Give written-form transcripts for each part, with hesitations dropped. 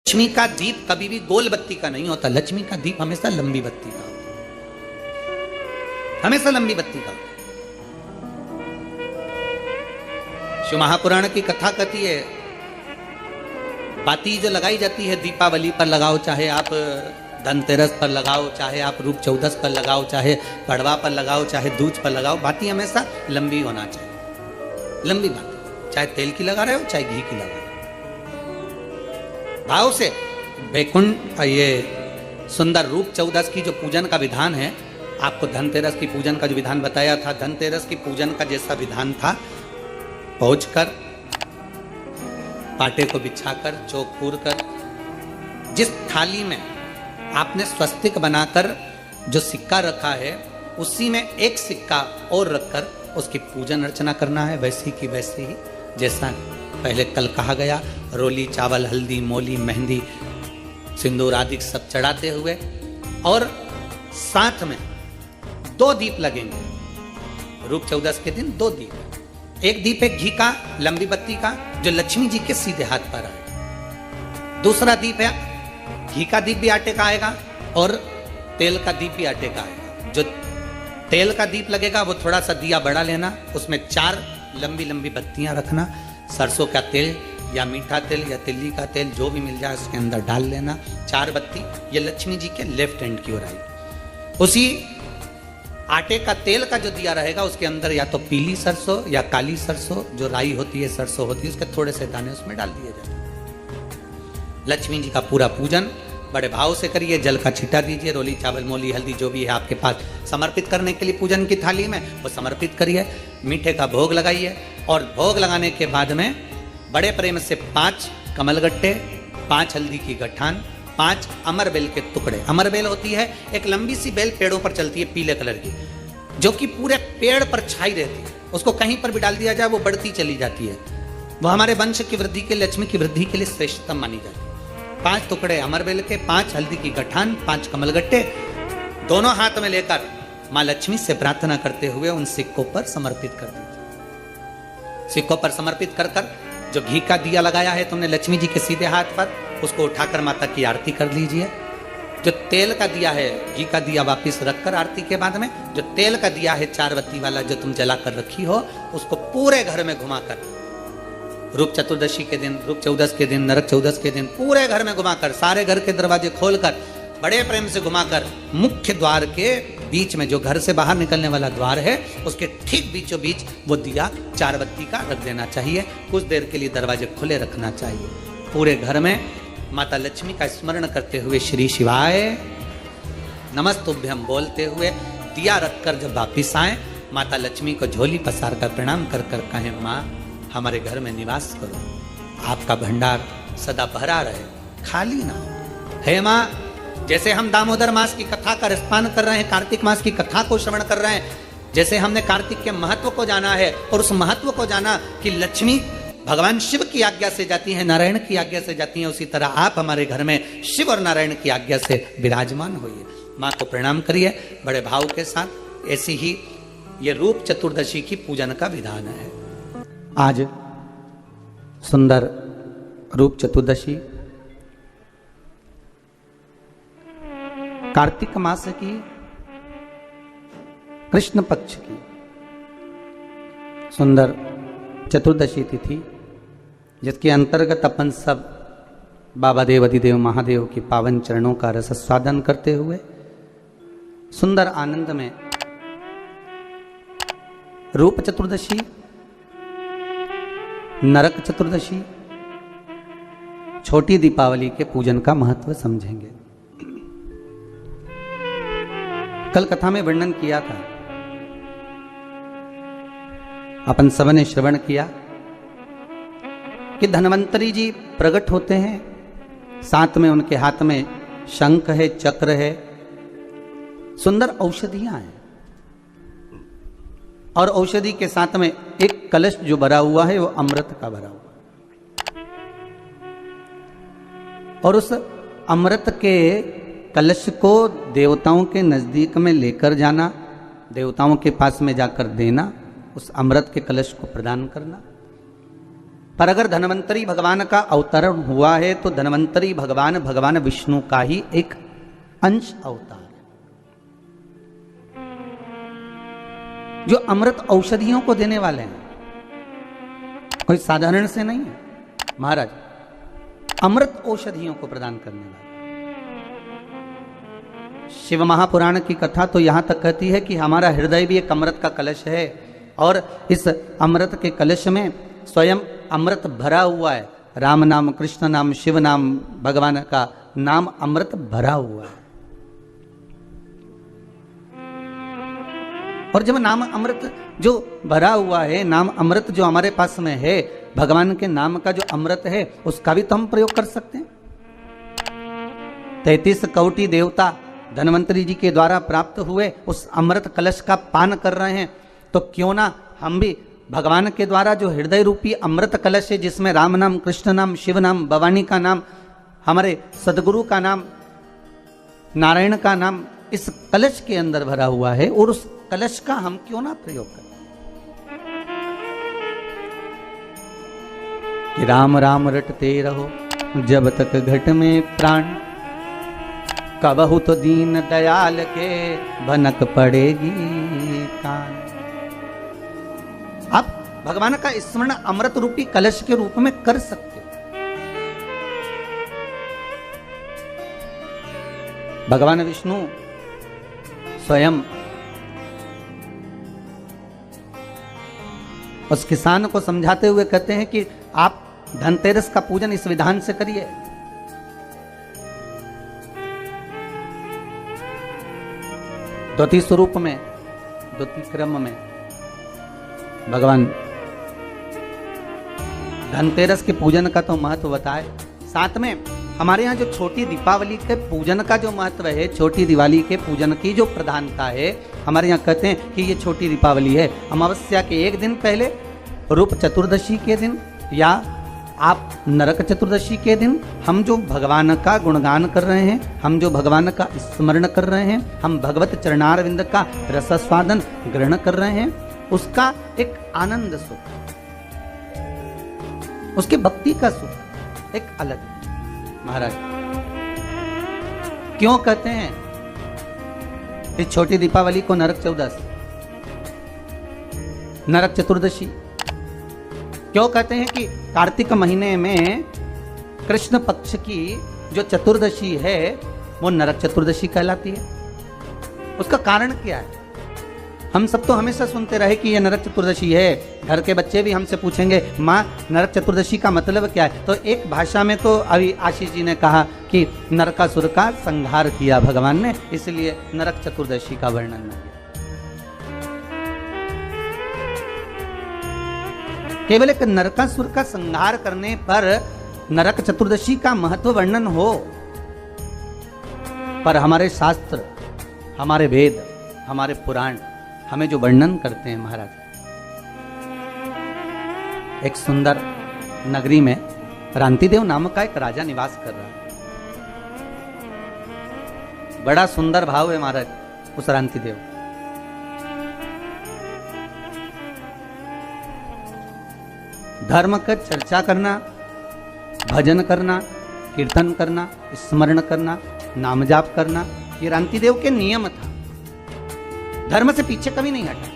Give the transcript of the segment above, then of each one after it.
लक्ष्मी का दीप कभी भी गोल बत्ती का नहीं होता। लक्ष्मी का दीप हमेशा लंबी बत्ती का होता है, हमेशा लंबी बत्ती का होता है। शिव महापुराण की कथा कहती है, बाती जो लगाई जाती है दीपावली पर लगाओ, चाहे आप धनतेरस पर लगाओ, चाहे आप रूप चौदस पर लगाओ, चाहे पड़वा पर लगाओ, चाहे दूज पर लगाओ, बाती हमेशा लंबी होना चाहिए। लंबी बाती, चाहे तेल की लगा रहे हो चाहे घी की लगा रहे हो, भाव से। वैकुंठ ये सुंदर रूप चौदस की जो पूजन का विधान है, आपको धनतेरस की पूजन का जो विधान बताया था, धनतेरस की पूजन का जैसा विधान था, पहुंचकर पाटे को बिछाकर चौक पूर कर, जिस थाली में आपने स्वस्तिक बनाकर जो सिक्का रखा है उसी में एक सिक्का और रखकर उसकी पूजन अर्चना करना है। वैसी की वैसे ही जैसा पहले कल कहा गया, रोली चावल हल्दी मोली मेहंदी सिंदूर आदि सब चढ़ाते हुए, और साथ में 2 दीप लगेंगे। रूप चौदस के दिन 2 दीप, एक दीप है घी का लंबी बत्ती का जो लक्ष्मी जी के सीधे हाथ पर आएगा, दूसरा दीप है घी का दीप भी आटे का आएगा और तेल का दीप भी आटे का आएगा। जो तेल का दीप लगेगा वो थोड़ा सा दिया बड़ा लेना, उसमें 4 लंबी लंबी बत्तियां रखना, सरसों का तेल या मीठा तेल या तिल्ली का तेल जो भी मिल जाए उसके अंदर डाल लेना। 4 बत्ती ये लक्ष्मी जी के लेफ्ट हैंड की ओर आएगी। उसी आटे का तेल का जो दिया रहेगा उसके अंदर या तो पीली सरसों या काली सरसों, जो राई होती है सरसों होती है, उसके थोड़े से दाने उसमें डाल दिए जाते। लक्ष्मी जी का पूरा पूजन बड़े भाव से करिए, जल का छींटा दीजिए, रोली चावल मोली हल्दी जो भी है आपके पास समर्पित करने के लिए पूजन की थाली में वो समर्पित करिए, मीठे का भोग लगाइए, और भोग लगाने के बाद में बड़े प्रेम से 5 कमलगट्टे, 5 हल्दी की गठान, 5 अमरबेल के टुकड़े। अमरबेल होती है एक लंबी सी बेल, पेड़ों पर चलती है पीले कलर की, जो कि पूरे पेड़ पर छाई रहती है, उसको कहीं पर भी डाल दिया जाए वो बढ़ती चली जाती है। वो हमारे वंश की वृद्धि के, लक्ष्मी की वृद्धि के लिए श्रेष्ठतम मानी जाती है। 5 टुकड़े अमरबेल के, 5 हल्दी की गठान, 5 कमलगट्टे दोनों हाथ में लेकर माँ लक्ष्मी से प्रार्थना करते हुए उन सिक्कों पर समर्पित कर दीजिए। सिक्कों पर समर्पित कर कर जो घी का दिया लगाया है तुमने लक्ष्मी जी के सीधे हाथ पर, उसको उठाकर माता की आरती कर लीजिए। जो तेल का दिया है, घी का दिया वापिस रखकर आरती के बाद में जो तेल का दिया है 4 बत्ती वाला जो तुम जला कर रखी हो, उसको पूरे घर में घुमाकर, रूप चतुर्दशी के दिन, रूप चौदस के दिन, नरक चौदस के दिन पूरे घर में घुमाकर, सारे घर के दरवाजे खोलकर बड़े प्रेम से घुमाकर, मुख्य द्वार के बीच में जो घर से बाहर निकलने वाला द्वार है उसके ठीक बीचों बीच वो दिया 4 बत्ती का रख देना चाहिए। कुछ देर के लिए दरवाजे खुले रखना चाहिए। पूरे घर में माता लक्ष्मी का स्मरण करते हुए श्री शिवाय नमस्तुभ्यम बोलते हुए दिया रखकर जब वापिस आए, माता लक्ष्मी को झोली पसार कर प्रणाम कर कर कहें, माँ हमारे घर में निवास करो, आपका भंडार सदा भरा रहे, खाली ना हो। हे माँ, जैसे हम दामोदर मास की कथा का रसपान कर रहे हैं, कार्तिक मास की कथा को श्रवण कर रहे हैं, जैसे हमने कार्तिक के महत्व को जाना है और उस महत्व को जाना कि लक्ष्मी भगवान शिव की आज्ञा से जाती है, नारायण की आज्ञा से जाती है, उसी तरह आप हमारे घर में शिव और नारायण की आज्ञा से विराजमान होइए। माँ को प्रणाम करिए बड़े भाव के साथ। ऐसी ही ये रूप चतुर्दशी की पूजन का विधान है। आज सुंदर रूप चतुर्दशी कार्तिक मास की कृष्ण पक्ष की सुंदर चतुर्दशी तिथि, जिसके अंतर्गत अपन सब बाबा देव अधिदेव महादेव की पावन चरणों का रस स्वादन करते हुए सुंदर आनंद में रूप चतुर्दशी, नरक चतुर्दशी, छोटी दीपावली के पूजन का महत्व समझेंगे। कल कथा में वर्णन किया था, अपन सबने श्रवण किया कि धन्वंतरी जी प्रकट होते हैं, साथ में उनके हाथ में शंख है, चक्र है, सुंदर औषधियां हैं, और औषधि के साथ में एक कलश जो भरा हुआ है वो अमृत का भरा हुआ, और उस अमृत के कलश को देवताओं के नजदीक में लेकर जाना, देवताओं के पास में जाकर देना, उस अमृत के कलश को प्रदान करना। पर अगर धन्वंतरी भगवान का अवतरण हुआ है तो धन्वंतरी भगवान विष्णु का ही एक अंश अवतार है, जो अमृत औषधियों को देने वाले हैं, कोई साधारण से नहीं है महाराज, अमृत औषधियों को प्रदान करने वाले। शिव महापुराण की कथा तो यहां तक कहती है कि हमारा हृदय भी एक अमृत का कलश है और इस अमृत के कलश में स्वयं अमृत भरा हुआ है। राम नाम, कृष्ण नाम, शिव नाम, भगवान का नाम अमृत भरा हुआ है। और जब नाम अमृत जो भरा हुआ है, नाम अमृत जो हमारे पास में है, भगवान के नाम का जो अमृत है उसका भी तो हम प्रयोग कर सकते हैं। 33 कोटि देवता धन्वंतरी जी के द्वारा प्राप्त हुए उस अमृत कलश का पान कर रहे हैं, तो क्यों ना हम भी भगवान के द्वारा जो हृदय रूपी अमृत कलश है, जिसमें राम नाम, कृष्ण नाम, शिव नाम, भवानी का नाम, हमारे सदगुरु का नाम, नारायण का नाम इस कलश के अंदर भरा हुआ है, और उस कलश का हम क्यों ना प्रयोग करें कि राम राम रटते रहो जब तक घट में प्राण, कबहु तो दीन दयाल के भनक पड़ेगी कान। आप भगवान का स्मरण अमृत रूपी कलश के रूप में कर सकते हो। भगवान विष्णु स्वयं उस किसान को समझाते हुए कहते हैं कि आप धनतेरस का पूजन इस विधान से करिए। द्वितीय स्वरूप में, द्वितीय क्रम में भगवान धनतेरस के पूजन का तो महत्व बताए, साथ में हमारे यहाँ जो छोटी दीपावली के पूजन का जो महत्व है, छोटी दिवाली के पूजन की जो प्रधानता है, हमारे यहाँ कहते हैं कि ये छोटी दीपावली है। अमावस्या के एक दिन पहले, रूप चतुर्दशी के दिन, या आप नरक चतुर्दशी के दिन हम जो भगवान का गुणगान कर रहे हैं, हम जो भगवान का स्मरण कर रहे हैं, हम भगवत चरणारविंद का रसस्वादन ग्रहण कर रहे हैं, उसका एक आनंद सुख, उसके भक्ति का सुख एक अलग है। महाराज क्यों कहते हैं इस छोटी दीपावली को नरक चौदस, नरक चतुर्दशी? क्यों कहते हैं कि कार्तिक महीने में कृष्ण पक्ष की जो चतुर्दशी है वो नरक चतुर्दशी कहलाती है? उसका कारण क्या है? हम सब तो हमेशा सुनते रहे कि ये नरक चतुर्दशी है, घर के बच्चे भी हमसे पूछेंगे माँ नरक चतुर्दशी का मतलब क्या है? तो एक भाषा में तो अभी आशीष जी ने कहा कि नरकासुर का संहार किया भगवान ने, इसलिए नरक चतुर्दशी का वर्णन नहीं किया। केवल एक नरकासुर का संहार करने पर नरक चतुर्दशी का महत्व वर्णन हो, पर हमारे शास्त्र, हमारे वेद, हमारे पुराण हमें जो वर्णन करते हैं महाराज, एक सुंदर नगरी में रांतिदेव नामक का एक राजा निवास कर रहा है। बड़ा सुंदर भाव है महाराज उस रांतिदेव। धर्म का चर्चा करना, भजन करना, कीर्तन करना, स्मरण करना, नाम जाप करना, ये रांतिदेव के नियम था। धर्म से पीछे कभी नहीं हटा,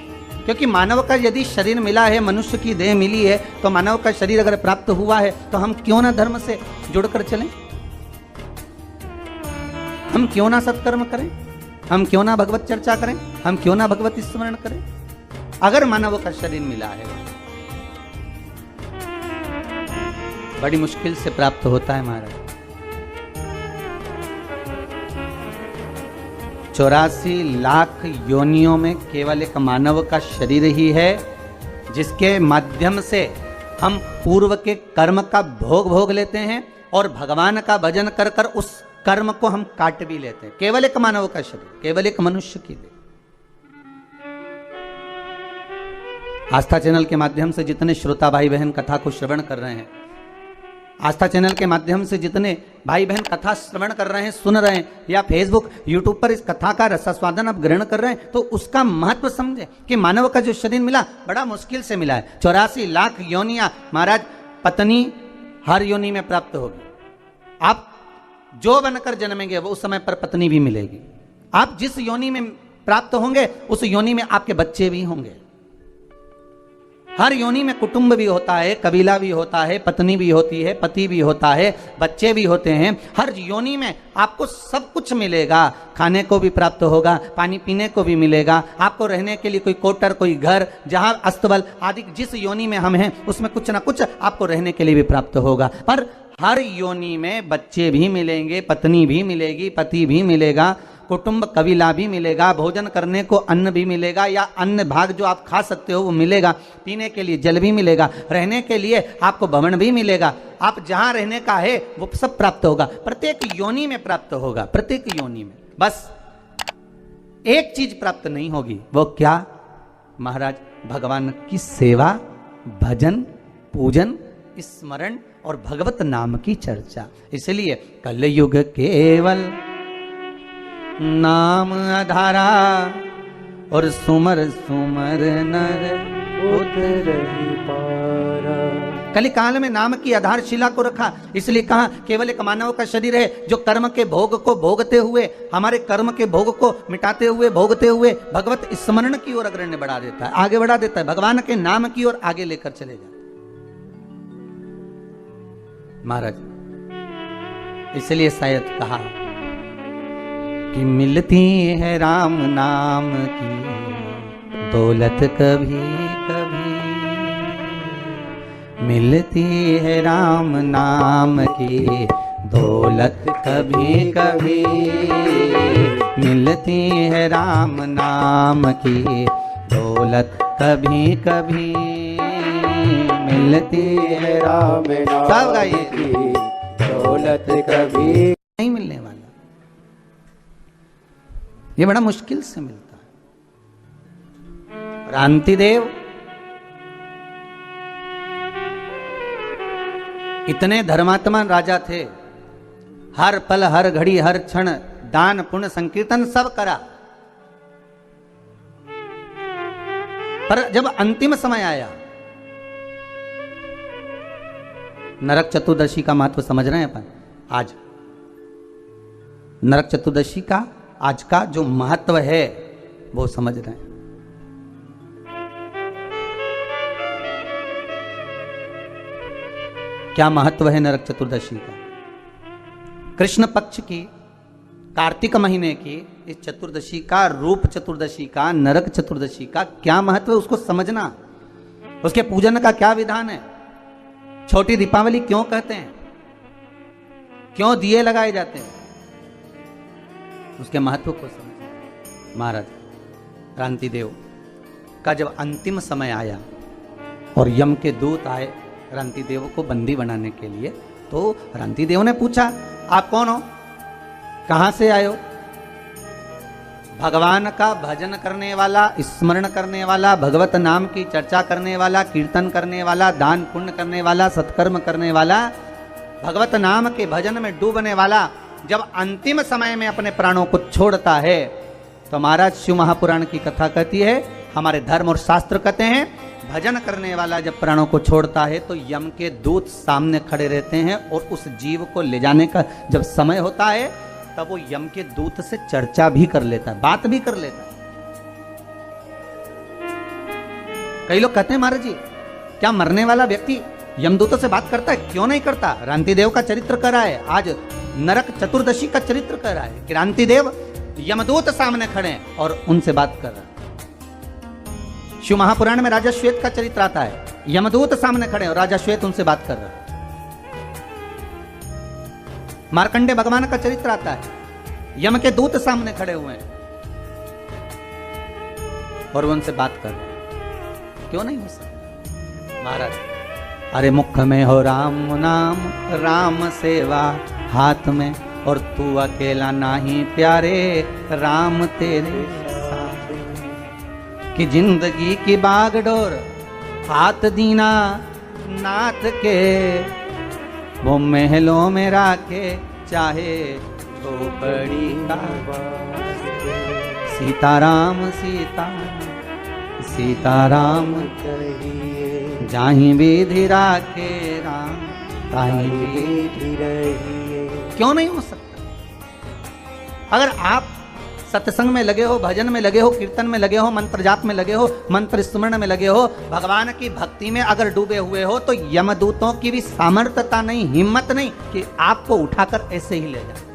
क्योंकि मानव का यदि शरीर मिला है, मनुष्य की देह मिली है, तो मानव का शरीर अगर प्राप्त हुआ है तो हम क्यों ना धर्म से जुड़कर चलें, हम क्यों ना सत्कर्म करें, हम क्यों ना भगवत चर्चा करें, हम क्यों ना भगवत स्मरण करें, अगर मानव का शरीर मिला है। बड़ी मुश्किल से प्राप्त होता है महाराज। 84 लाख योनियों में केवल एक मानव का शरीर ही है जिसके माध्यम से हम पूर्व के कर्म का भोग लेते हैं और भगवान का भजन कर कर उस कर्म को हम काट भी लेते हैं। केवल एक मानव का शरीर, केवल एक मनुष्य की देह। आस्था चैनल के माध्यम से जितने श्रोता भाई बहन कथा को श्रवण कर रहे हैं, आस्था चैनल के माध्यम से जितने भाई बहन कथा श्रवण कर रहे हैं, सुन रहे हैं, या फेसबुक यूट्यूब पर इस कथा का रसास्वादन आप ग्रहण कर रहे हैं, तो उसका महत्व समझे कि मानव का जो शरीर मिला बड़ा मुश्किल से मिला है। 84 लाख योनियां महाराज पत्नी हर योनि में प्राप्त होगी। आप जो बनकर जन्मेंगे वो उस समय पर पत्नी भी मिलेगी। आप जिस योनि में प्राप्त होंगे उस योनि में आपके बच्चे भी होंगे। हर योनि में कुटुंब भी होता है, कबीला भी होता है, पत्नी भी होती है, पति भी होता है, बच्चे भी होते हैं। हर योनि में आपको सब कुछ मिलेगा। खाने को भी प्राप्त होगा, पानी पीने को भी मिलेगा, आपको रहने के लिए कोई कोटर, कोई घर, जहां अस्तबल आदि जिस योनि में हम हैं उसमें कुछ ना कुछ आपको रहने के लिए भी प्राप्त होगा। पर हर योनि में बच्चे भी मिलेंगे, पत्नी भी मिलेगी, पति भी मिलेगा, कुटुंब कबीला भी मिलेगा, भोजन करने को अन्न भी मिलेगा या अन्न भाग जो आप खा सकते हो वो मिलेगा, पीने के लिए जल भी मिलेगा, रहने के लिए आपको भवन भी मिलेगा। आप जहां रहने का है वो सब प्राप्त होगा, प्रत्येक योनि में प्राप्त होगा, प्रत्येक योनि में। बस एक चीज प्राप्त नहीं होगी, वो क्या महाराज? भगवान की सेवा, भजन, पूजन, स्मरण और भगवत नाम की चर्चा। इसलिए कलयुग केवल नाम आधारा और सुमर सुमर नर उतरहि पारा। कलिकाल में नाम की आधारशिला को रखा, इसलिए कहा केवल एक मानव का शरीर है जो कर्म के भोग को भोगते हुए, हमारे कर्म के भोग को मिटाते हुए, भोगते हुए भगवत स्मरण की ओर अग्रण्य बढ़ा देता है, आगे बढ़ा देता है, भगवान के नाम की ओर आगे लेकर चले जाते महाराज। इसलिए शायद कहा कि मिलती है राम नाम की दौलत कभी कभी, मिलती है राम नाम की दौलत कभी कभी, मिलती है राम नाम की दौलत कभी कभी, मिलती है राम नाम की दौलत कभी नहीं मिलने वाला। ये बड़ा मुश्किल से मिलता है। रांतिदेव इतने धर्मात्मा राजा थे, हर पल हर घड़ी हर क्षण दान पुण्य संकीर्तन सब करा, पर जब अंतिम समय आया, नरक चतुर्दशी का महत्व समझ रहे हैं अपन आज? नरक चतुर्दशी का आज का जो महत्व है वो समझ रहे हैं। क्या महत्व है नरक चतुर्दशी का? कृष्ण पक्ष की कार्तिक महीने की इस चतुर्दशी का, रूप चतुर्दशी का, नरक चतुर्दशी का क्या महत्व है उसको समझना, उसके पूजन का क्या विधान है, छोटी दीपावली क्यों कहते हैं, क्यों दिए लगाए जाते हैं, उसके महत्व को समझ। महाराज रांतिदेव का जब अंतिम समय आया और यम के दूत आए रांतिदेव को बंदी बनाने के लिए, तो रांतिदेव ने पूछा आप कौन हो, कहां से आए हो? भगवान का भजन करने वाला, स्मरण करने वाला, भगवत नाम की चर्चा करने वाला, कीर्तन करने वाला, दान पुण्य करने वाला, सत्कर्म करने वाला, भगवत नाम के भजन में डूबने वाला जब अंतिम समय में अपने प्राणों को छोड़ता है, तो महाराज शिव महापुराण की कथा कहती है, हमारे धर्म और शास्त्र कहते हैं, भजन करने वाला जब प्राणों को छोड़ता है तो यम के दूत सामने खड़े रहते हैं और उस जीव को ले जाने का जब समय होता है तब वो यम के दूत से चर्चा भी कर लेता है, बात भी कर लेता है। कई लोग कहते हैं महाराज जी क्या मरने वाला व्यक्ति यमदूतों से बात करता है? क्यों नहीं करता? रांतिदेव का चरित्र कर रहा है, आज नरक चतुर्दशी का चरित्र कर रहा है कि रांतिदेव यमदूत सामने खड़े हैं और उनसे बात कर रहा है। शिव महापुराण में राजा श्वेत का चरित्र आता है, यमदूत सामने खड़े और राजा श्वेत उनसे बात कर रहा है। मार्कंडे भगवान का चरित्र आता है, यम के दूत सामने खड़े हुए हैं और वो उनसे बात कर रहे हैं। क्यों नहीं हो सकता महाराज? अरे मुख में हो राम नाम, राम सेवा हाथ में, और तू अकेला नाही प्यारे राम तेरे साथ, कि जिंदगी की बागडोर हाथ दीना नाथ के, वो महलों में राखे चाहे झोपड़ी का। सीताराम सीता सीताराम जाहि विधि राखे राम। ताई विधि रहिए। क्यों नहीं हो सकता? अगर आप सत्संग में लगे हो, भजन में लगे हो, कीर्तन में लगे हो, मंत्र जाप में लगे हो, मंत्र स्मरण में लगे हो, भगवान की भक्ति में अगर डूबे हुए हो, तो यमदूतों की भी सामर्थ्यता नहीं, हिम्मत नहीं कि आपको उठाकर ऐसे ही ले जाए।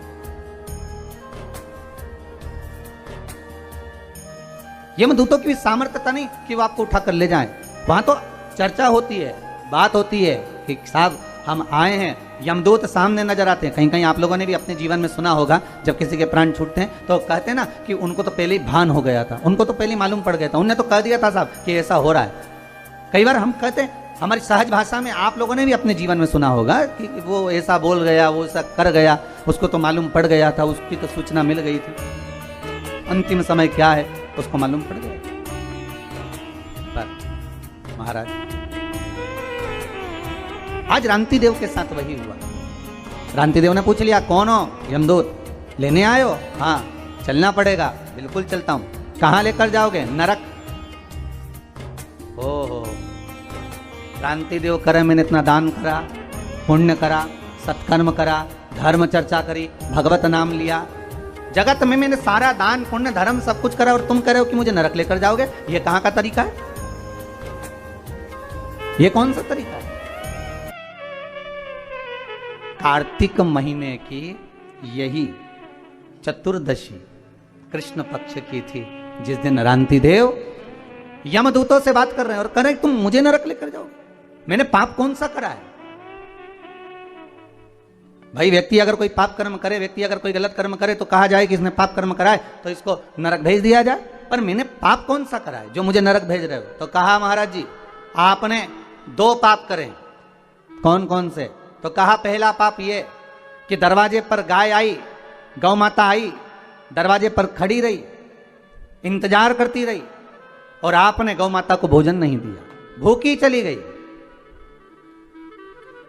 यमदूतों की भी सामर्थ्यता नहीं कि वो आपको उठाकर ले जाएं। वहां तो चर्चा होती है, बात होती है कि साहब हम आए हैं, यमदूत सामने नजर आते हैं। कहीं कहीं आप लोगों ने भी अपने जीवन में सुना होगा, जब किसी के प्राण छूटते हैं तो कहते हैं ना कि उनको तो पहले ही भान हो गया था, उनको तो पहले ही मालूम पड़ गया था, उनने तो कह दिया था साहब कि ऐसा हो रहा है। कई बार हम कहते हैं, हमारी सहज भाषा में आप लोगों ने भी अपने जीवन में सुना होगा कि वो ऐसा बोल गया, वो ऐसा कर गया, उसको तो मालूम पड़ गया था, उसकी तो सूचना मिल गई थी, अंतिम समय क्या है उसको मालूम पड़ गया। पर महाराज आज रांति देव के साथ वही हुआ। रांति देव ने पूछ लिया, कौन हो? यमदूत। लेने आए हो? हाँ। चलना पड़ेगा। बिल्कुल चलता हूं। कहां लेकर जाओगे? नरक। हो रांति देव करे, मैंने इतना दान करा, पुण्य करा, सत्कर्म करा, धर्म चर्चा करी, भगवत नाम लिया, जगत में मैंने सारा दान पुण्य धर्म सब कुछ करा, और तुम कह रहे हो कि मुझे नरक लेकर जाओगे? ये कहां का तरीका है? ये कौन सा तरीका है? कार्तिक महीने की यही चतुर्दशी कृष्ण पक्ष की थी, जिस दिन रांति देव यमदूतों से बात कर रहे हैं और कह रहे हैं तुम मुझे नरक लेकर जाओगे। मैंने पाप कौन सा करा है? भाई व्यक्ति अगर कोई पाप कर्म करे, व्यक्ति अगर कोई गलत कर्म करे तो कहा जाए कि इसने पाप कर्म करा है तो इसको नरक भेज दिया जाए। पर मैंने पाप कौन सा करा है जो मुझे नरक भेज रहे हो? तो कहा महाराज जी आपने 2 पाप करे। कौन कौन से? तो कहा पहला पाप ये कि दरवाजे पर गाय आई, गौ माता आई, दरवाजे पर खड़ी रही, इंतजार करती रही, और आपने गौ माता को भोजन नहीं दिया, भूखी चली गई।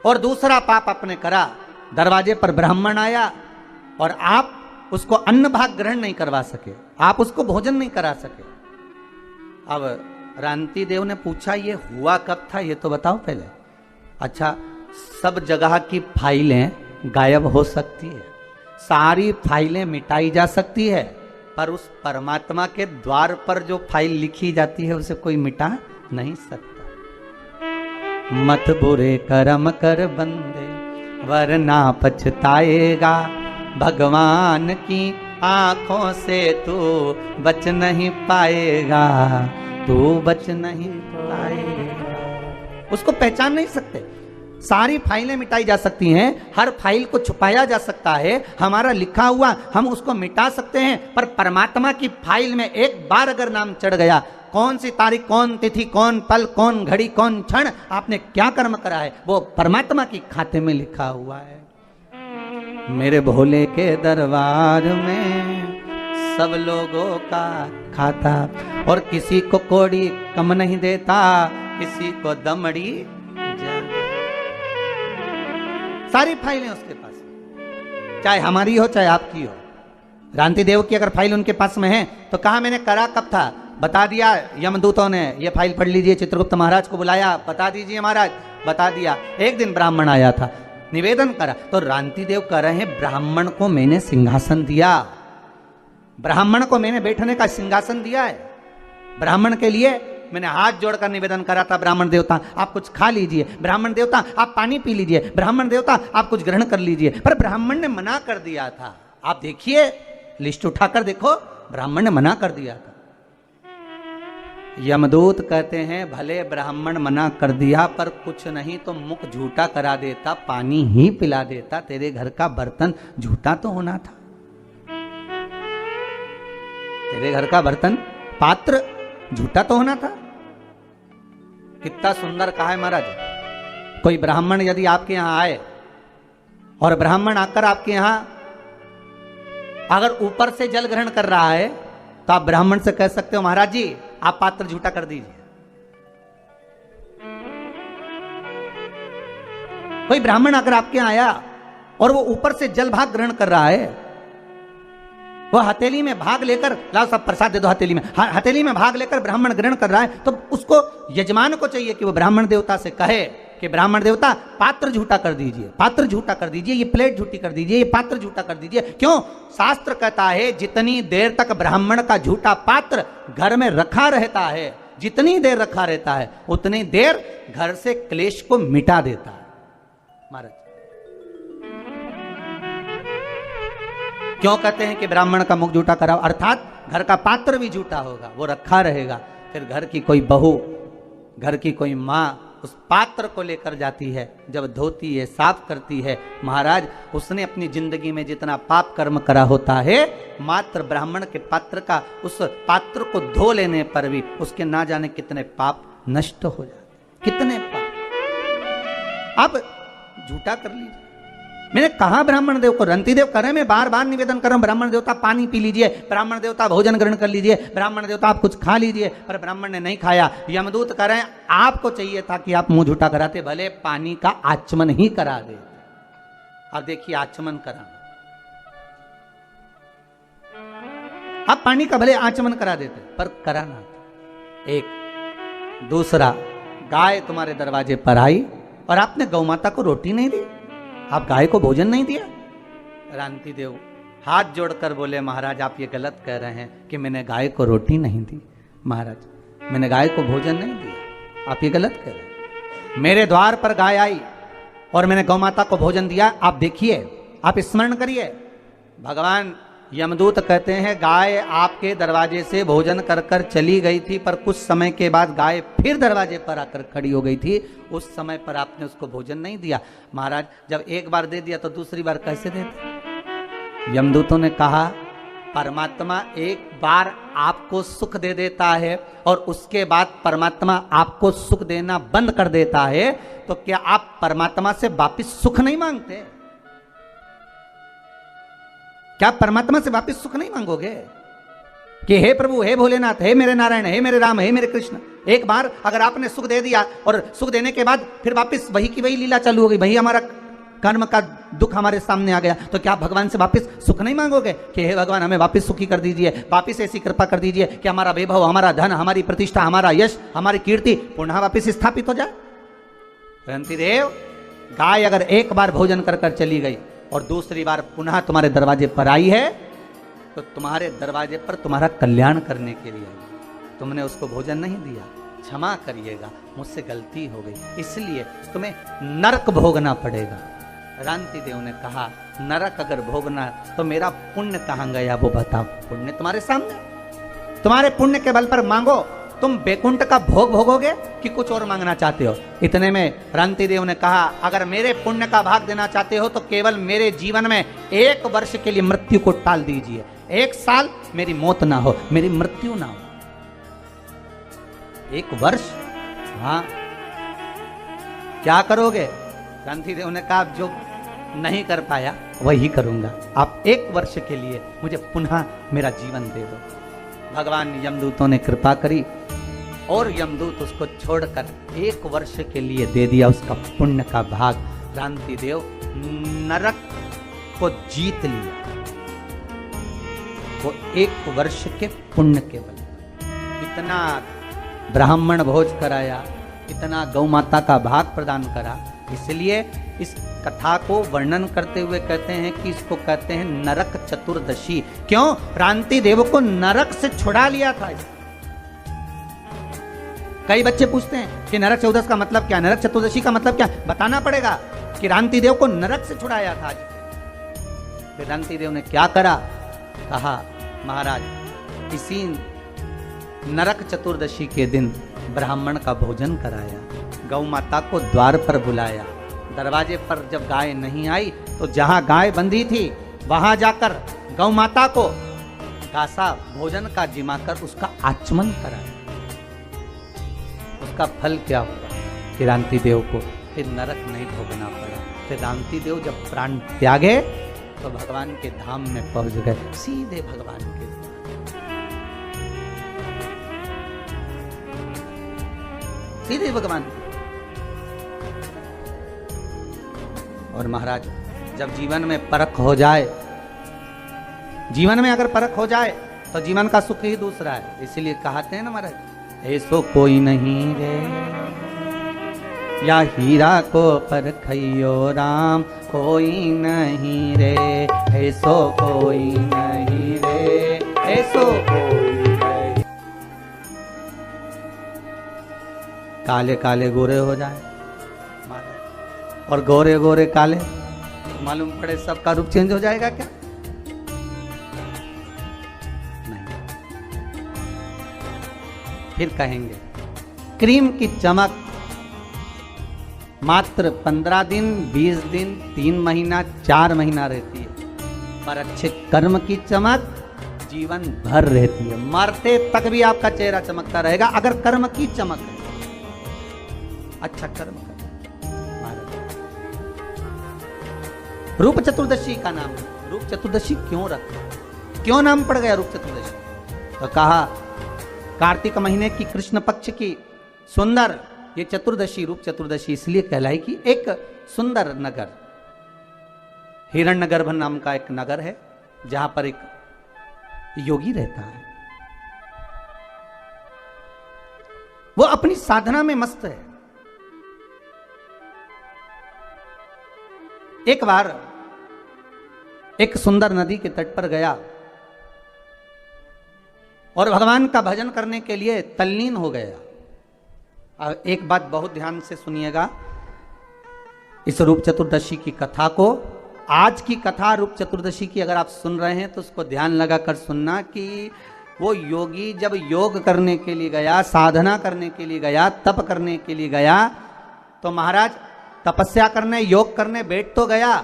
और दूसरा पाप आपने करा, दरवाजे पर ब्राह्मण आया और आप उसको अन्न भाग ग्रहण नहीं करवा सके, आप उसको भोजन नहीं करा सके। अब रांति देव ने पूछा ये हुआ कब था, ये तो बताओ पहले। अच्छा, सब जगह की फाइलें गायब हो सकती है, सारी फाइलें मिटाई जा सकती है, पर उस परमात्मा के द्वार पर जो फाइल लिखी जाती है उसे कोई मिटा नहीं सकता। मत बुरे कर्म कर बंदे वरना पछताएगा, भगवान की आंखों से तू बच नहीं पाएगा, तू बच नहीं पाएगा। उसको पहचान नहीं सकते। सारी फाइलें मिटाई जा सकती हैं, हर फाइल को छुपाया जा सकता है, हमारा लिखा हुआ हम उसको मिटा सकते हैं, पर परमात्मा की फाइल में एक बार अगर नाम चढ़ गया, कौन सी तारीख, कौन तिथि, कौन पल, कौन घड़ी, कौन क्षण आपने क्या कर्म करा है, वो परमात्मा की खाते में लिखा हुआ है। मेरे भोले के दरबार में सब लोगों का खाता, और किसी को कोड़ी कम नहीं देता, किसी को दमड़ी ज्यादा। सारी फाइलें उसके पास, चाहे हमारी हो चाहे आपकी हो। रांति देव की अगर फाइल उनके पास में है तो कहा मैंने करा कब था, बता दिया। यमदूतों ने ये फाइल पढ़ लीजिए, चित्रगुप्त महाराज को बुलाया, बता दीजिए महाराज, बता दिया। एक दिन ब्राह्मण आया था, निवेदन करा, तो रांति देव कह रहे हैं ब्राह्मण को मैंने सिंहासन दिया, ब्राह्मण को मैंने बैठने का सिंहासन दिया है, ब्राह्मण के लिए मैंने हाथ जोड़कर निवेदन करा था, ब्राह्मण देवता आप कुछ खा लीजिए, ब्राह्मण देवता आप पानी पी लीजिए, ब्राह्मण देवता आप कुछ ग्रहण कर लीजिए, पर ब्राह्मण ने मना कर दिया था। आप देखिए, लिस्ट उठाकर देखो, ब्राह्मण ने मना कर दिया था। यमदूत कहते हैं भले ब्राह्मण मना कर दिया, पर कुछ नहीं तो मुख झूठा करा देता, पानी ही पिला देता, तेरे घर का बर्तन झूठा तो होना था, तेरे घर का बर्तन पात्र झूठा तो होना था। कितना सुंदर कहा है महाराज। कोई ब्राह्मण यदि आपके यहां आए और ब्राह्मण आकर आपके यहां अगर ऊपर से जल ग्रहण कर रहा है तो आप ब्राह्मण से कह सकते हो महाराज जी आप पात्र झूठा कर दीजिए। कोई ब्राह्मण अगर आपके यहां आया और वो ऊपर से जल भाग ग्रहण कर रहा है, वो हथेली में भाग लेकर, लाओ सब प्रसाद दे दो हथेली में, हथेली में भाग लेकर ब्राह्मण ग्रहण कर रहा है, तो उसको यजमान को चाहिए कि वो ब्राह्मण देवता से कहे कि ब्राह्मण देवता पात्र झूठा कर दीजिए, पात्र झूठा कर दीजिए, ये प्लेट झूठी कर दीजिए, ये पात्र झूठा कर दीजिए। क्यों? शास्त्र कहता है जितनी देर तक ब्राह्मण का झूठा पात्र घर में रखा रहता है, जितनी देर रखा रहता है उतनी देर घर से क्लेश को मिटा देता है। महाराज क्यों कहते हैं कि ब्राह्मण का मुख झूठा कराओ? अर्थात घर का पात्र भी झूठा होगा, वो रखा रहेगा। फिर घर की कोई बहू, घर की कोई माँ उस पात्र को लेकर जाती है, जब धोती है, साफ करती है, महाराज उसने अपनी जिंदगी में जितना पाप कर्म करा होता है, मात्र ब्राह्मण के पात्र का, उस पात्र को धो लेने पर भी उसके ना जाने कितने पाप नष्ट हो जाते, कितने पाप। अब झूठा कर लीजिए। मैंने कहा ब्राह्मण देव को, रंती देव करे, मैं बार बार निवेदन कर रहा हूं, ब्राह्मण देवता पानी पी लीजिए, ब्राह्मण देवता भोजन ग्रहण कर लीजिए, ब्राह्मण देवता आप कुछ खा लीजिए, पर ब्राह्मण ने नहीं खाया। यमदूत करें, आपको चाहिए था कि आप मुंह झूठा कराते, भले पानी का आचमन ही करा दे। अब देखिए आचमन करा, आप पानी का भले आचमन करा देते, पर कराना। एक दूसरा, गाय तुम्हारे दरवाजे पर आई और आपने गौ माता को रोटी नहीं दी, आप गाय को भोजन नहीं दिया। रांति देव हाथ जोड़कर बोले, महाराज आप ये गलत कह रहे हैं कि मैंने गाय को रोटी नहीं दी। महाराज मैंने गाय को भोजन नहीं दिया, आप ये गलत कह रहे हैं। मेरे द्वार पर गाय आई और मैंने गौ माता को भोजन दिया। आप देखिए, आप स्मरण करिए, भगवान यमदूत कहते हैं गाय आपके दरवाजे से भोजन कर कर चली गई थी, पर कुछ समय के बाद गाय फिर दरवाजे पर आकर खड़ी हो गई थी, उस समय पर आपने उसको भोजन नहीं दिया। महाराज जब एक बार दे दिया तो दूसरी बार कैसे देते? यमदूतों ने कहा परमात्मा एक बार आपको सुख दे देता है और उसके बाद परमात्मा आपको सुख देना बंद कर देता है, तो क्या आप परमात्मा से वापिस सुख नहीं मांगते? क्या परमात्मा से वापस सुख नहीं मांगोगे कि हे प्रभु, हे भोलेनाथ, हे मेरे नारायण, हे मेरे राम, हे मेरे कृष्ण? एक बार अगर आपने सुख दे दिया और सुख देने के बाद फिर वापस वही की वही लीला चालू हो गई, वही हमारा कर्म का दुख हमारे सामने आ गया, तो क्या आप भगवान से वापस सुख नहीं मांगोगे कि हे भगवान हमें वापस सुखी कर दीजिए, वापस ऐसी कृपा कर दीजिए कि हमारा वैभव, हमारा धन, हमारी प्रतिष्ठा, हमारा यश, हमारी कीर्ति पुनः वापस स्थापित हो जाए? रंती देव, गाय अगर एक बार भोजन कर कर चली गई और दूसरी बार पुनः तुम्हारे दरवाजे पर आई है, तो तुम्हारे दरवाजे पर तुम्हारा कल्याण करने के लिए आई, तुमने उसको भोजन नहीं दिया, क्षमा करिएगा, मुझसे गलती हो गई, इसलिए तुम्हें नरक भोगना पड़ेगा। रांति देव ने कहा नरक अगर भोगना तो मेरा पुण्य कहां गया वो बताओ। पुण्य तुम्हारे सामने, तुम्हारे पुण्य के बल पर मांगो, तुम बैकुंठ का भोग भोगोगे कि कुछ और मांगना चाहते हो? इतने में रांति देव ने कहा अगर मेरे पुण्य का भाग देना चाहते हो तो केवल मेरे जीवन में 1 वर्ष के लिए मृत्यु को टाल दीजिए, 1 साल मेरी मौत ना हो, मेरी मृत्यु ना हो। 1 वर्ष? हाँ, क्या करोगे? रांति देव ने कहा जो नहीं कर पाया वही करूंगा, आप 1 वर्ष के लिए मुझे पुनः मेरा जीवन दे दो। भगवान यमदूतों ने कृपा करी और यमदूत उसको छोड़कर 1 वर्ष के लिए दे दिया उसका पुण्य का भाग। रांति देव नरक को जीत लिया, वो 1 वर्ष के पुण्य के बल। इतना ब्राह्मण भोज कराया, इतना गौ माता का भाग प्रदान करा, इसलिए इस कथा को वर्णन करते हुए कहते हैं कि इसको कहते हैं नरक चतुर्दशी। क्यों? रांति देव को नरक से छुड़ा लिया था। कई बच्चे पूछते हैं कि नरक चतुर्दशी का मतलब क्या, नरक चतुर्दशी का मतलब क्या? बताना पड़ेगा कि रांति देव को नरक से छुड़ाया था। फिर रांति देव ने क्या करा? कहा महाराज इसी नरक चतुर्दशी के दिन ब्राह्मण का भोजन कराया, गौ माता को द्वार पर बुलाया, दरवाजे पर जब गाय नहीं आई तो जहां गाय बंधी थी वहां जाकर गौ माता को कासा भोजन का जिमाकर उसका आचमन कराया। उसका फल क्या हुआ कि रांति देव को फिर नरक नहीं भोगना पड़ा। फिर रांति देव जब प्राण त्यागे तो भगवान के धाम में पहुंच गए, सीधे भगवान के, सीधे भगवान। और महाराज जब जीवन में परख हो जाए, जीवन में अगर परख हो जाए तो जीवन का सुख ही दूसरा है। इसीलिए कहते हैं ना महाराज, ऐसो कोई नहीं रे या हीरा को परखइयो राम, कोई नहीं रे, ऐसो कोई नहीं रे, ऐसो कोई नहीं। काले काले गोरे हो जाए और गोरे गोरे काले, मालूम पड़े सबका रूप चेंज हो जाएगा क्या? नहीं। फिर कहेंगे क्रीम की चमक मात्र 15 दिन, 20 दिन, 3 महीना, 4 महीना रहती है, पर अच्छे कर्म की चमक जीवन भर रहती है। मरते तक भी आपका चेहरा चमकता रहेगा अगर कर्म की चमक है, अच्छा कर्म कर। रूप चतुर्दशी का नाम, रूप चतुर्दशी क्यों रखा, क्यों नाम पड़ गया रूप चतुर्दशी? तो कहा कार्तिक महीने की कृष्ण पक्ष की सुंदर ये चतुर्दशी, रूप चतुर्दशी इसलिए कहलाई कि एक सुंदर नगर, हिरण्यगर्भ नाम का एक नगर है जहां पर एक योगी रहता है। वो अपनी साधना में मस्त है। एक बार एक सुंदर नदी के तट पर गया और भगवान का भजन करने के लिए तल्लीन हो गया। एक बात बहुत ध्यान से सुनिएगा, इस रूप चतुर्दशी की कथा को, आज की कथा रूप चतुर्दशी की अगर आप सुन रहे हैं तो उसको ध्यान लगाकर सुनना कि वो योगी जब योग करने के लिए गया, साधना करने के लिए गया, तप करने के लिए गया, तो महाराज तपस्या करने, योग करने बैठ तो गया,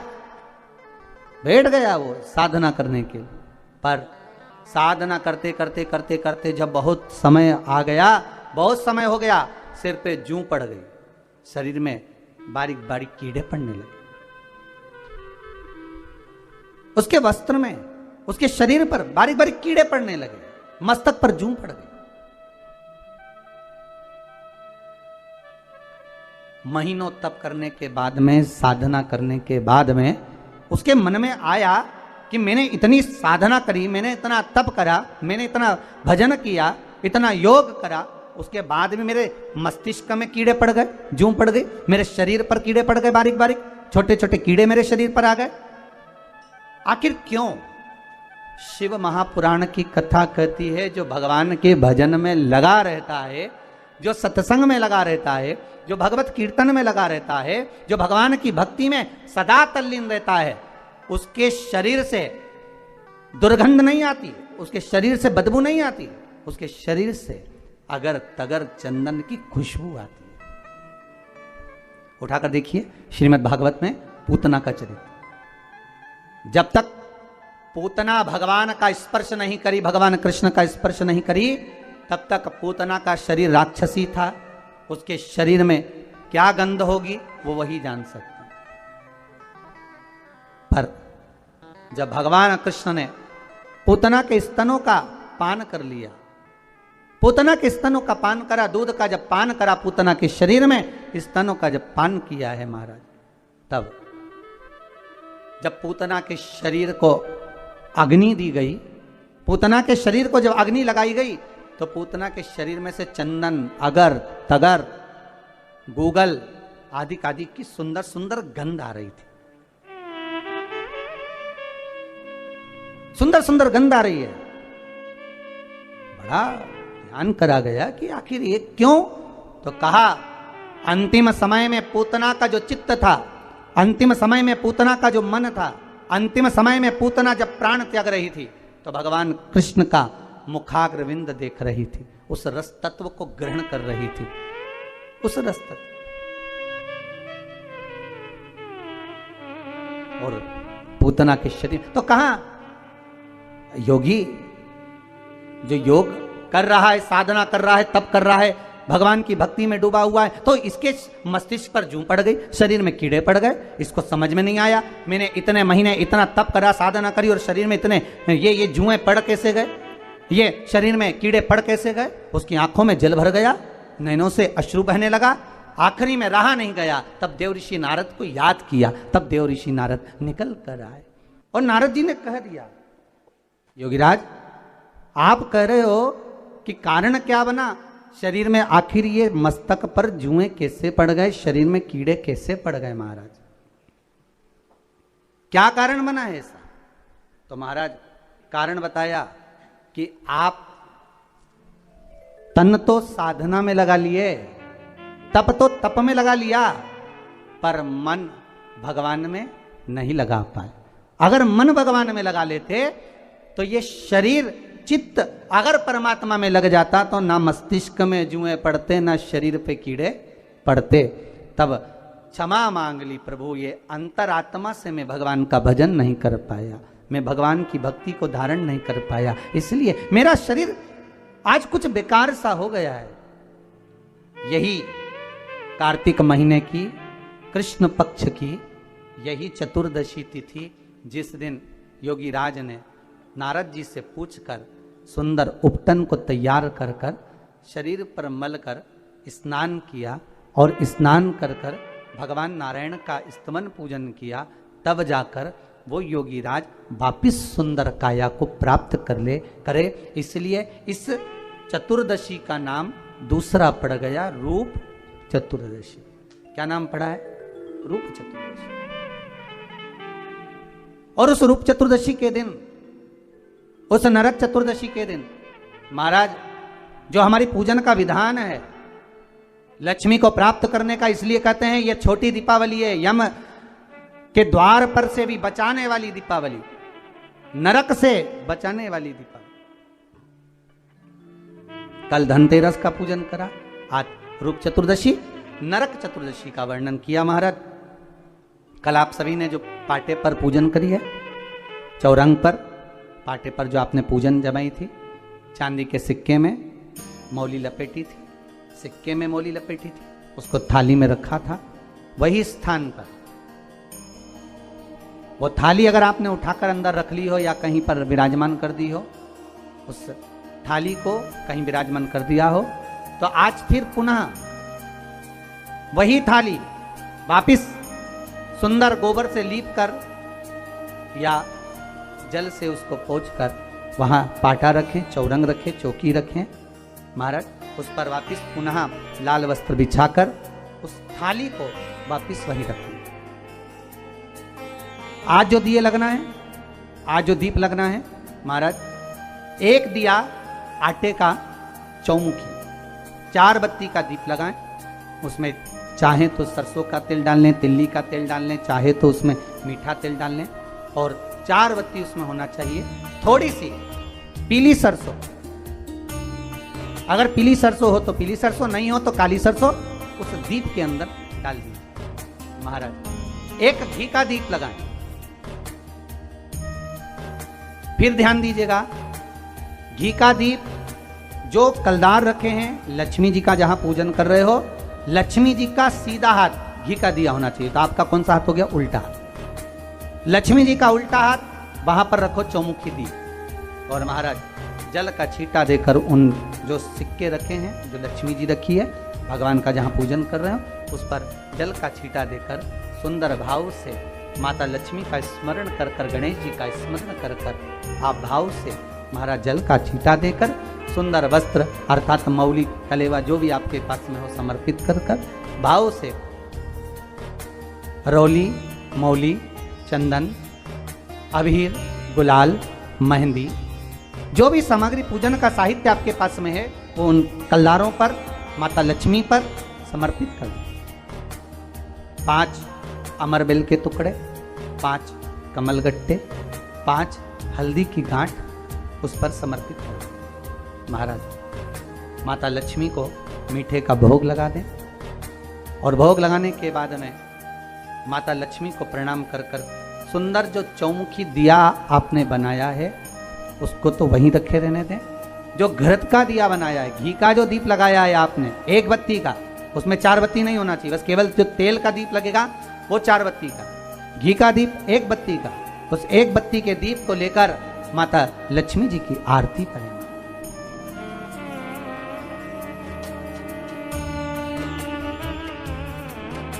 बैठ गया वो साधना करने के, पर साधना करते करते करते करते जब बहुत समय आ गया, बहुत समय हो गया, सिर पे जूं पड़ गई, शरीर में बारीक बारीक कीड़े पड़ने लगे, उसके वस्त्र में, उसके शरीर पर बारीक बारीक कीड़े पड़ने लगे, मस्तक पर जूं पड़ गई। महीनों तप करने के बाद में, साधना करने के बाद में उसके मन में आया कि मैंने इतनी साधना करी, मैंने इतना तप करा, मैंने इतना भजन किया, इतना योग करा, उसके बाद भी मेरे मस्तिष्क में कीड़े पड़ गए, जूं पड़ गई, मेरे शरीर पर कीड़े पड़ गए, बारीक बारीक छोटे छोटे कीड़े मेरे शरीर पर आ गए। आखिर क्यों? शिव महापुराण की कथा कहती है जो भगवान के भजन में लगा रहता है, जो सत्संग में लगा रहता है, जो भगवत कीर्तन में लगा रहता है, जो भगवान की भक्ति में सदा तल्लीन रहता है, उसके शरीर से दुर्गंध नहीं आती, उसके शरीर से बदबू नहीं आती, उसके शरीर से अगर तगर चंदन की खुशबू आती है। उठाकर देखिए श्रीमद् भागवत में पूतना का चरित्र। जब तक पूतना भगवान का स्पर्श नहीं करी, भगवान कृष्ण का स्पर्श नहीं करी, तब तक पूतना का शरीर राक्षसी था। उसके शरीर में क्या गंध होगी वो वही जान सकते। पर जब भगवान कृष्ण ने पूतना के स्तनों का पान कर लिया, पूतना के स्तनों का पान करा, दूध का जब पान करा पूतना के शरीर में, स्तनों का जब पान किया है महाराज, तब जब पूतना के शरीर को अग्नि दी गई, पूतना के शरीर को जब अग्नि लगाई गई, तो पूतना के शरीर में से चंदन, अगर, तगर, गूगल आदि आदि की सुंदर सुंदर गंध आ रही थी, सुंदर सुंदर गंध आ रही है। बड़ा ध्यान करा गया कि आखिर ये क्यों? तो कहा अंतिम समय में पूतना का जो चित्त था, अंतिम समय में पूतना का जो मन था, अंतिम समय में पूतना जब प्राण त्याग रही थी, तो भगवान कृष्ण का मुखाग्रविंद देख रही थी, उस रस तत्व को ग्रहण कर रही थी, उस रस तत्व। और पूतना के शरीर, तो कहा योगी जो योग कर रहा है, साधना कर रहा है, तप कर रहा है, भगवान की भक्ति में डूबा हुआ है, तो इसके मस्तिष्क पर जूं पड़ गई, शरीर में कीड़े पड़ गए, इसको समझ में नहीं आया, मैंने इतने महीने इतना तप करा, साधना करी, और शरीर में इतने ये जुएं पड़ कैसे गए, ये शरीर में कीड़े पड़ कैसे गए। उसकी आंखों में जल भर गया, नैनों से अश्रु बहने लगा, आखिरी में रहा नहीं गया। तब देव ऋषि नारद को याद किया, तब देव ऋषि नारद निकल कर आए और नारद जी ने कह दिया, योगीराज आप कह रहे हो कि कारण क्या बना, शरीर में आखिर ये मस्तक पर जुएं कैसे पड़ गए, शरीर में कीड़े कैसे पड़ गए महाराज, क्या कारण बना है ऐसा? तो महाराज कारण बताया कि आप तन तो साधना में लगा लिए, तप तो तप में लगा लिया, पर मन भगवान में नहीं लगा पाए। अगर मन भगवान में लगा लेते तो ये शरीर चित्त अगर परमात्मा में लग जाता तो ना मस्तिष्क में जुएं पड़ते, ना शरीर पे कीड़े पड़ते। तब क्षमा मांग ली प्रभु, ये अंतरात्मा से मैं भगवान का भजन नहीं कर पाया, मैं भगवान की भक्ति को धारण नहीं कर पाया, इसलिए मेरा शरीर आज कुछ बेकार सा हो गया है। यही कार्तिक महीने की कृष्ण पक्ष की यही चतुर्दशी तिथि, जिस दिन योगी राज ने नारद जी से पूछकर सुंदर उपटन को तैयार कर कर शरीर पर मल कर स्नान किया और स्नान कर कर भगवान नारायण का स्तवन पूजन किया, तब जाकर वो योगी राज वापिस सुंदर काया को प्राप्त करे। इसलिए इस चतुर्दशी का नाम दूसरा पड़ गया रूप चतुर्दशी। क्या नाम पड़ा है? रूप चतुर्दशी। और उस रूप चतुर्दशी के दिन, उस नरक चतुर्दशी के दिन महाराज जो हमारी पूजन का विधान है लक्ष्मी को प्राप्त करने का, इसलिए कहते हैं ये छोटी दीपावली है, यम के द्वार पर से भी बचाने वाली दीपावली, नरक से बचाने वाली दीपावली। कल धनतेरस का पूजन करा, आज रूप चतुर्दशी, नरक चतुर्दशी का वर्णन किया महाराज। कल आप सभी ने जो पाटे पर पूजन करी है, चौरंग पर पाटे पर जो आपने पूजन जमाई थी, चांदी के सिक्के में मौली लपेटी थी, सिक्के में मौली लपेटी थी, उसको थाली में रखा था, वही स्थान पर वो थाली अगर आपने उठाकर अंदर रख ली हो या कहीं पर विराजमान कर दी हो, उस थाली को कहीं विराजमान कर दिया हो, तो आज फिर पुनः वही थाली वापिस सुंदर गोबर से लीप कर या जल से उसको पोंछ कर वहां पाटा रखें, चौरंग रखें, चौकी रखें महाराज, उस पर वापिस पुनः लाल वस्त्र बिछाकर उस थाली को वापिस वहीं रखें। आज जो दिए लगना है, आज जो दीप लगना है महाराज, एक दिया आटे का चौमुखी, 4 बत्ती का दीप लगाएं, उसमें चाहे तो सरसों का तेल डाल लें, तिल्ली का तेल डाल लें, चाहे तो उसमें मीठा तेल डाल लें, और 4 बत्ती उसमें होना चाहिए थोड़ी सी पीली सरसों। अगर पीली सरसों हो तो पीली सरसों, नहीं हो तो काली सरसों उस दीप के अंदर डाल दीजिए महाराज। एक घी का दीप लगाएं। फिर ध्यान दीजिएगा, घी का दीप जो कलदार रखे हैं, लक्ष्मी जी का जहां पूजन कर रहे हो, लक्ष्मी जी का सीधा हाथ घी का दिया होना चाहिए। तो आपका कौन सा हाथ हो गया? उल्टा हाथ। लक्ष्मी जी का उल्टा हाथ वहां पर रखो चौमुखी दीप, और महाराज जल का छींटा देकर उन जो सिक्के रखे हैं, जो लक्ष्मी जी रखी है, भगवान का जहां पूजन कर रहे हो, उस पर जल का छींटा देकर सुंदर भाव से माता लक्ष्मी का स्मरण कर कर, गणेश जी का स्मरण कर कर आप भाव से महाराज जल का छींटा देकर सुंदर वस्त्र अर्थात मौली कलेवा जो भी आपके पास में हो समर्पित कर कर भाव से रौली, मौली, चंदन, अबीर, गुलाल, मेहंदी, जो भी सामग्री पूजन का साहित्य आपके पास में है, वो उन कलदारों पर, माता लक्ष्मी पर समर्पित कर दो। 5 अमरबेल के टुकड़े, 5 कमलगट्टे, 5 हल्दी की गांठ उस पर समर्पित कर दो महाराज। माता लक्ष्मी को मीठे का भोग लगा दें, और भोग लगाने के बाद में माता लक्ष्मी को प्रणाम कर कर सुंदर जो चौमुखी दिया आपने बनाया है उसको तो वहीं रखे रहने दें। जो घृत का दिया बनाया है, घी का जो दीप लगाया है आपने 1 बत्ती का, उसमें 4 बत्ती नहीं होना चाहिए, बस केवल जो तेल का दीप लगेगा वो 4 बत्ती का, घी का दीप 1 बत्ती का, उस 1 बत्ती के दीप को लेकर माता लक्ष्मी जी की आरती करें।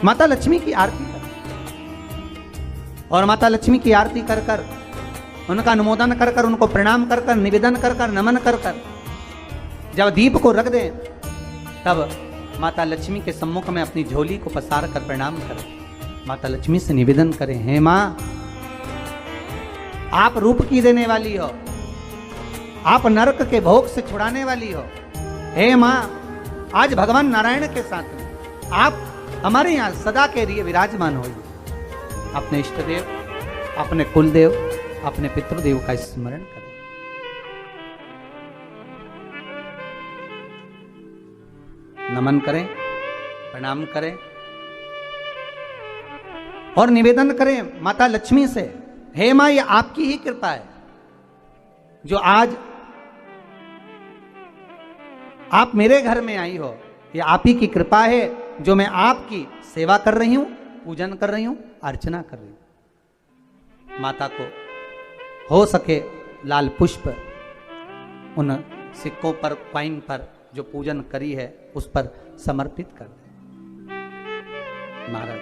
माता लक्ष्मी की आरती कर, और माता लक्ष्मी की आरती कर कर उनका अनुमोदन कर कर, उनको प्रणाम कर कर, निवेदन कर कर, नमन कर कर जब दीप को रख दें तब माता लक्ष्मी के सम्मुख में अपनी झोली को पसार कर प्रणाम करें। माता लक्ष्मी से निवेदन करें, हे मां, आप रूप की देने वाली हो, आप नरक के भोग से छुड़ाने वाली हो। हे मां, आज भगवान नारायण के साथ में आप हमारे यहां सदा के लिए विराजमान हो। अपने इष्ट देव, अपने कुल देव, अपने पितृदेव का स्मरण करें। नमन करें, प्रणाम करें और निवेदन करें माता लक्ष्मी से, हे मां, ये आपकी ही कृपा है जो आज आप मेरे घर में आई हो। ये आप ही की कृपा है जो मैं आपकी सेवा कर रही हूं, पूजन कर रही हूं, अर्चना कर रही हूं। माता को हो सके लाल पुष्प उन सिक्कों पर, कॉइन पर जो पूजन करी है उस पर समर्पित कर दें। महाराज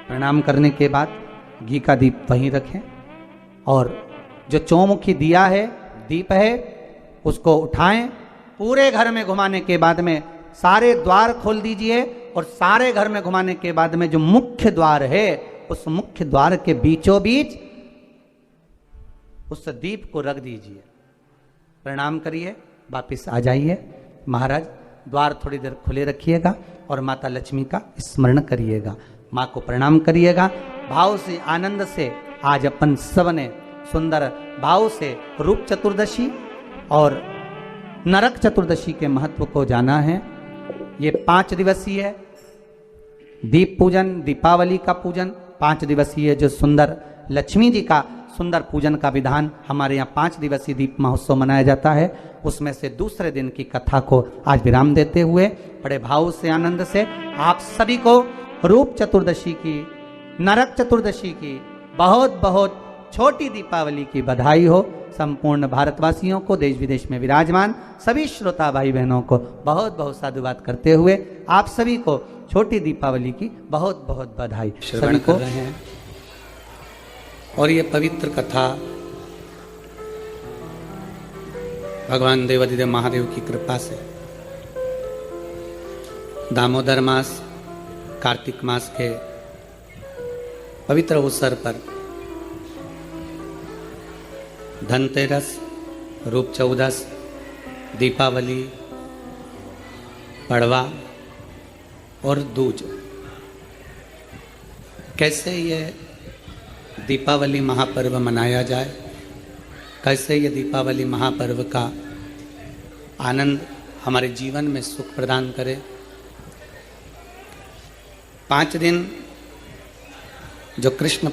प्रणाम करने के बाद घी का दीप वहीं रखें और जो चौमुखी दिया है, दीप है, उसको उठाएं। पूरे घर में घुमाने के बाद में सारे द्वार खोल दीजिए और सारे घर में घुमाने के बाद में जो मुख्य द्वार है उस मुख्य द्वार के बीचों बीच उस दीप को रख दीजिए। प्रणाम करिए, वापिस आ जाइए। महाराज द्वार थोड़ी देर खुले रखिएगा और माता लक्ष्मी का स्मरण करिएगा, माँ को प्रणाम करिएगा। भाव से, आनंद से आज अपन सब ने सुंदर भाव से रूप चतुर्दशी और नरक चतुर्दशी के महत्व को जाना है। ये 5 दिवसीय है दीप पूजन, दीपावली का पूजन 5 दिवसीय, जो सुंदर लक्ष्मी जी का सुंदर पूजन का विधान हमारे यहाँ 5 दिवसीय दीप महोत्सव मनाया जाता है। उसमें से दूसरे दिन की कथा को आज विराम देते हुए बड़े भाव से, आनंद से आप सभी को रूप चतुर्दशी की, नरक चतुर्दशी की बहुत बहुत छोटी दीपावली की बधाई हो। संपूर्ण भारतवासियों को, देश विदेश में विराजमान सभी श्रोता भाई बहनों को बहुत बहुत साधुवाद करते हुए आप सभी को छोटी दीपावली की बहुत बहुत बधाई। श्रवण कर रहे हैं और ये पवित्र कथा भगवान देवाधिदेव महादेव की कृपा से दामोदर मास, कार्तिक मास के पवित्र अवसर पर धनतेरस, रूप चौदस, दीपावली, पड़वा और दूज, कैसे ये दीपावली महापर्व मनाया जाए, कैसे ये दीपावली महापर्व का आनंद हमारे जीवन में सुख प्रदान करे। 5 दिन जो कृष्ण